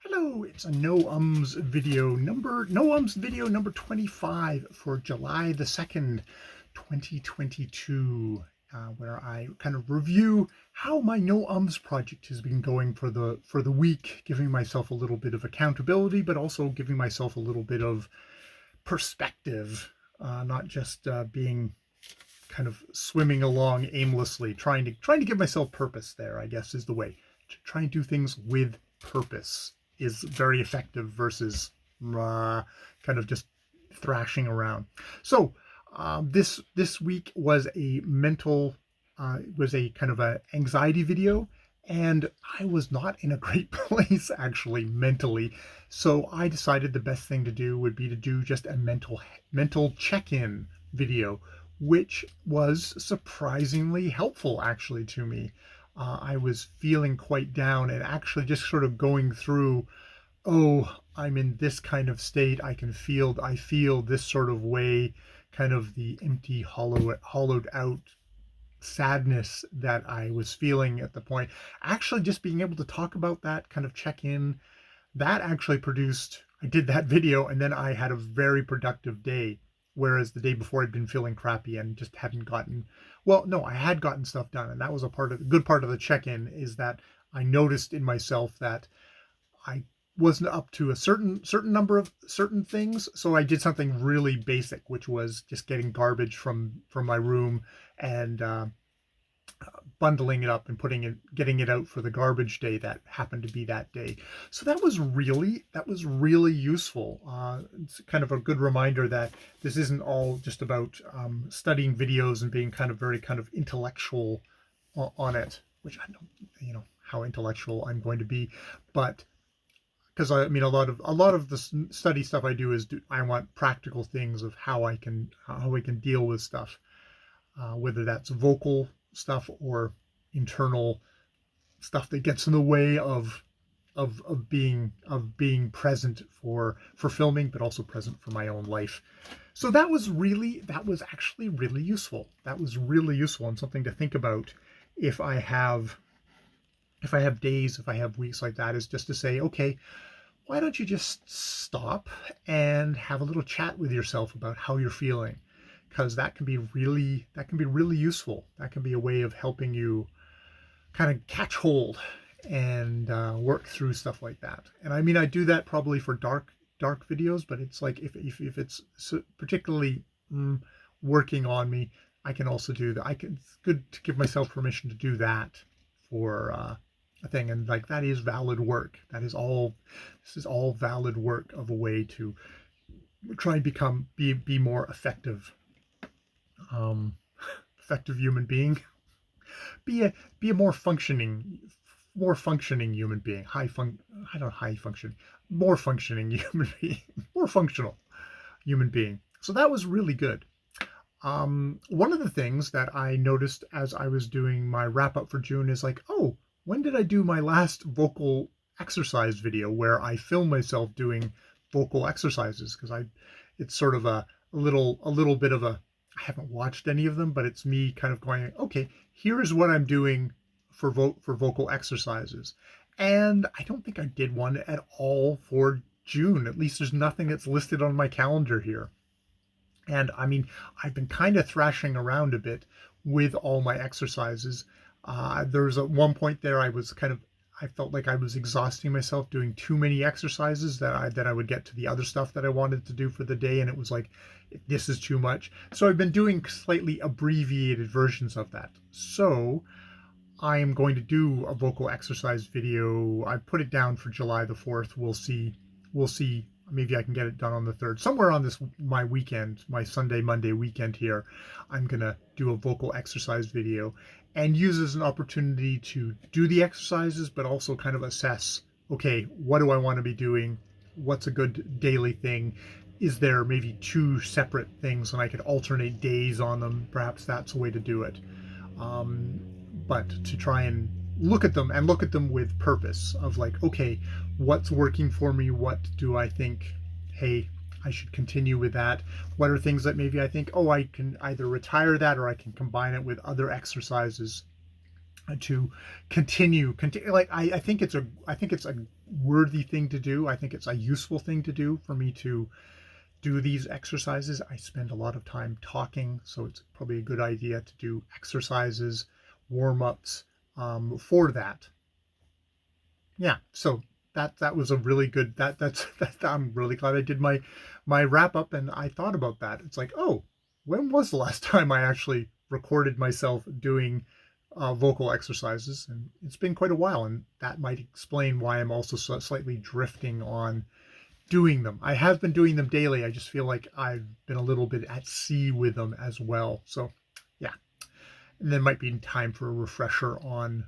Hello, it's a no ums video number 25 for July the 2nd, 2022, where I kind of review how my no ums project has been going for the week, giving myself a little bit of accountability, but also giving myself a little bit of perspective, not just being kind of swimming along aimlessly, trying to give myself purpose there, I guess is the way. To try and do things with purpose is very effective versus kind of just thrashing around. So this week was a kind of a anxiety video, and I was not in a great place actually mentally. So I decided the best thing to do would be to do just a mental check-in video, which was surprisingly helpful actually to me. I was feeling quite down and actually just sort of going through, oh, I'm in this kind of state. I feel this sort of way, kind of the empty, hollowed out sadness that I was feeling at the point. Actually, just being able to talk about that, kind of check in, that actually produced, I did that video and then I had a very productive day. Whereas the day before I'd been feeling crappy and just hadn't gotten, well, no, I had gotten stuff done. And that was a good part of the check-in, is that I noticed in myself that I wasn't up to a certain number of certain things. So I did something really basic, which was just getting garbage from my room and bundling it up and getting it out for the garbage day that happened to be that day. So that was really useful. It's kind of a good reminder that this isn't all just about studying videos and being kind of very kind of intellectual on it, which I don't, how intellectual I'm going to be, but because I mean a lot of the study stuff I do is I want practical things of how I can deal with stuff, whether that's vocal stuff or internal stuff that gets in the way of being present for filming, but also present for my own life. So that was actually really useful. That was really useful and something to think about if I have days, if I have weeks like that, is just to say, okay, why don't you just stop and have a little chat with yourself about how you're feeling? Because that can be really useful. That can be a way of helping you kind of catch hold and work through stuff like that. And I mean, I do that probably for dark videos, but it's like if it's particularly working on me, I can also do that. It's good to give myself permission to do that for a thing, and like that is valid work. This is all valid work of a way to try and be more effective. Effective human being, be a more functioning human being, more functioning human being, more functional human being. So that was really good. One of the things that I noticed as I was doing my wrap up for June is like, oh, when did I do my last vocal exercise video where I film myself doing vocal exercises? Because it's sort of a little bit of a, I haven't watched any of them, but it's me kind of going, okay, here's what I'm doing for vocal exercises. And I don't think I did one at all for June. At least there's nothing that's listed on my calendar here. And I mean, I've been kind of thrashing around a bit with all my exercises. There's at one point there I felt like I was exhausting myself doing too many exercises, that I would get to the other stuff that I wanted to do for the day, and it was like, this is too much. So I've been doing slightly abbreviated versions of that. So I am going to do a vocal exercise video. I put it down for July the 4th. We'll see. Maybe I can get it done on the 3rd. Somewhere on my weekend, my Sunday, Monday weekend here, I'm going to do a vocal exercise video and use as an opportunity to do the exercises, but also kind of assess, okay, what do I want to be doing? What's a good daily thing? Is there maybe two separate things and I could alternate days on them? Perhaps that's a way to do it. But to try and look at them with purpose of like, okay, what's working for me? What do I think, hey, I should continue with that? What are things that maybe I think, oh, I can either retire that or I can combine it with other exercises to continue. Like I think it's a worthy thing to do. I think it's a useful thing to do for me to do these exercises. I spend a lot of time talking, so it's probably a good idea to do exercises, warm-ups for that. Yeah, so that was a really good I'm really glad I did my wrap up and I thought about that. It's like, oh, when was the last time I actually recorded myself doing vocal exercises? And it's been quite a while, and that might explain why I'm also slightly drifting on doing them. I have been doing them daily. I just feel like I've been a little bit at sea with them as well. So yeah, and then might be time for a refresher on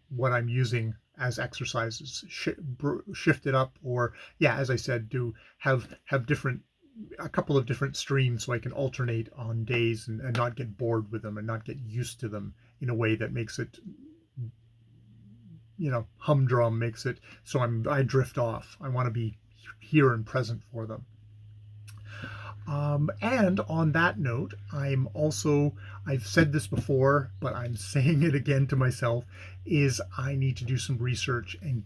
what I'm using as exercises, shift it up, or yeah, as I said, do have different, a couple of different streams so I can alternate on days and not get bored with them and not get used to them in a way that makes it, humdrum, makes it so I drift off. I want to be here and present for them. And on that note, I've said this before, but I'm saying it again to myself, is I need to do some research and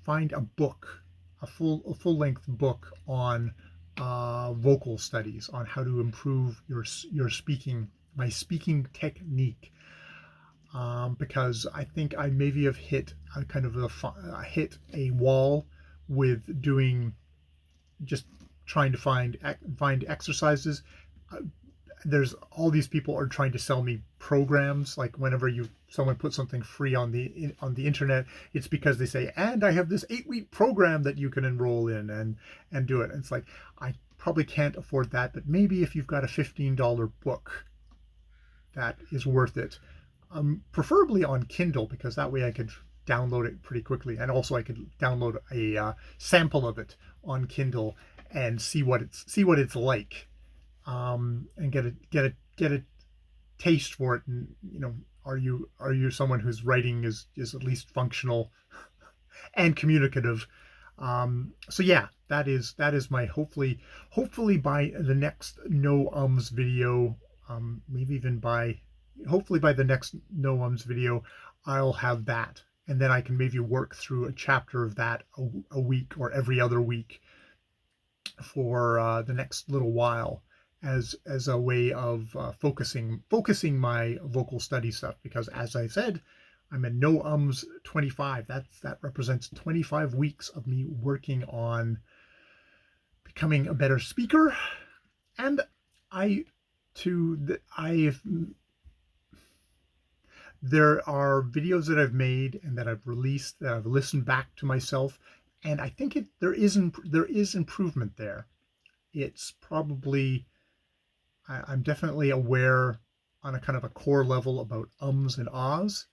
find a book, a full-length book on vocal studies, on how to improve your speaking, my speaking technique. Because I think I maybe have hit hit a wall with doing, just trying to find exercises. There's all these people are trying to sell me programs. Like whenever someone puts something free on the internet, it's because they say, and I have this 8-week program that you can enroll in and do it. And it's like, I probably can't afford that, but maybe if you've got a $15 book, that is worth it. Preferably on Kindle, because that way I could download it pretty quickly, and also I could download a sample of it on Kindle and see what it's like, and get a taste for it. And are you someone whose writing is at least functional and communicative? So yeah, that is my hopefully by the next no ums video, maybe even hopefully by the next no ums video, I'll have that, and then I can maybe work through a chapter of that a week or every other week for the next little while, as a way of focusing my vocal study stuff. Because as I said, I'm in no ums 25. That represents 25 weeks of me working on becoming a better speaker. And there are videos that I've made and that I've released, that I've listened back to myself, and I think there is improvement there. It's probably, I'm definitely aware on a kind of a core level about ums and ahs,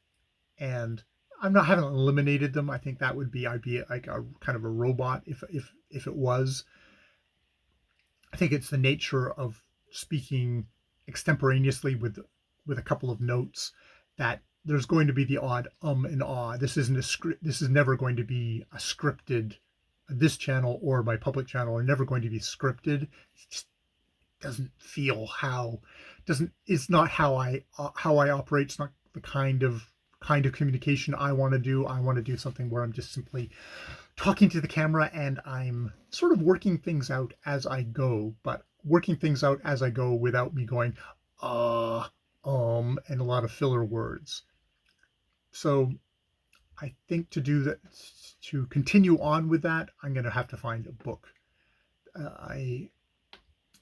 and haven't eliminated them. I think that would be, I'd be like a kind of a robot if it was. I think it's the nature of speaking extemporaneously with a couple of notes, that there's going to be the odd and ah. This isn't a script. This is never going to be a scripted. This channel or my public channel are never going to be scripted. It just doesn't feel it's not how I operate. It's not the kind of communication I want to do. I want to do something where I'm just simply talking to the camera and I'm sort of working things out as I go, but working things out as I go without me going and a lot of filler words. So I think to do that, to continue on with that, I'm going to have to find a book. I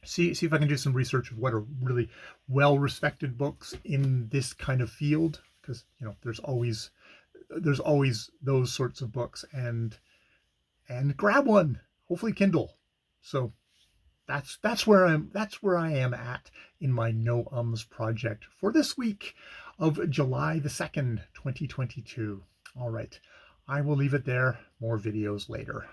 see if I can do some research of what are really well-respected books in this kind of field, because there's always those sorts of books, and grab one, hopefully Kindle. So that's where I am at in my no ums project for this week of July the 2nd, 2022. All right, I will leave it there. More videos later.